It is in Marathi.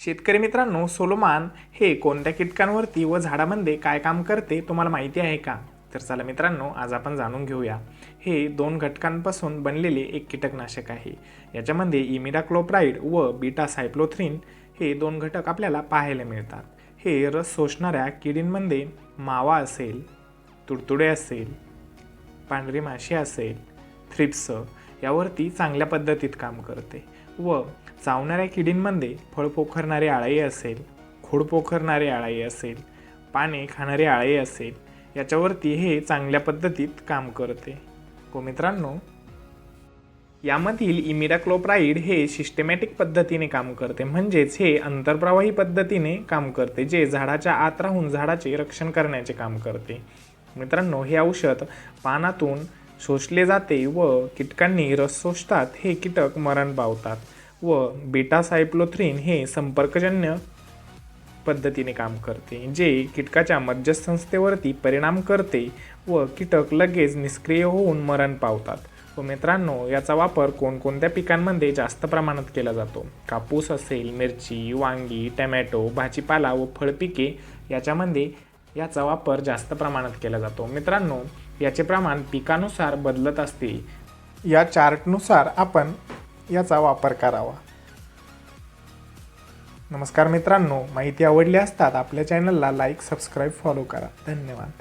शेतकरी मित्रांनो, सोलोमान हे कोणत्या कीटकांवरती व झाडामध्ये काय काम करते तुम्हाला माहिती आहे का? तर चला मित्रांनो, आज आपण जाणून घेऊया. हे 2 घटकांपासून बनलेले एक कीटकनाशक आहे. याच्यामध्ये इमिडाक्लोप्राइड व बीटा सायक्लोथ्रिन हे 2 घटक आपल्याला पाहायला मिळतात. हे रस शोषणाऱ्या किडींमध्ये मावा असेल, तुडतुडे असेल, पांढरी माशी असेल, थ्रिप्स यावरती चांगल्या पद्धतीत काम करते व चावणाऱ्या किडींमध्ये फळ पोखरणारी अळाई असेल, खोड पोखरणारी अळाई असेल, पाने खाणारी अळाई असेल, याच्यावरती हे चांगल्या पद्धतीत काम करते. हो मित्रांनो, यामधील इमिडाक्लोप्राइड हे सिस्टेमॅटिक पद्धतीने काम करते, म्हणजेच हे अंतर्प्रवाही पद्धतीने काम करते, जे झाडाच्या आत राहून झाडाचे रक्षण करण्याचे काम करते. मित्रांनो, हे औषध पानातून शोषले जाते व कीटकांनी रस शोषतात हे कीटक मरण पावतात व बीटा सायक्लोथ्रिन हे संपर्कजन्य पद्धतीने काम करते, जे कीटकाच्या मज्जासंस्थेवरती परिणाम करते व कीटक लगेच निष्क्रिय होऊन मरण पावतात. व मित्रांनो, याचा वापर कोणकोणत्या पिकांमध्ये जास्त प्रमाणात केला जातो? कापूस असेल, मिरची, वांगी, टमॅटो, भाजीपाला व फळपिके याच्यामध्ये याचा वापर जास्त प्रमाणात केला जातो. मित्रांनो, याचे प्रमाण पिकानुसार बदलत असते. या चार्टनुसार आपण याचा वापर करावा. नमस्कार मित्रांनो, माहिती आवडली असतात आपल्या चॅनलला लाईक, सबस्क्राईब, फॉलो करा. धन्यवाद.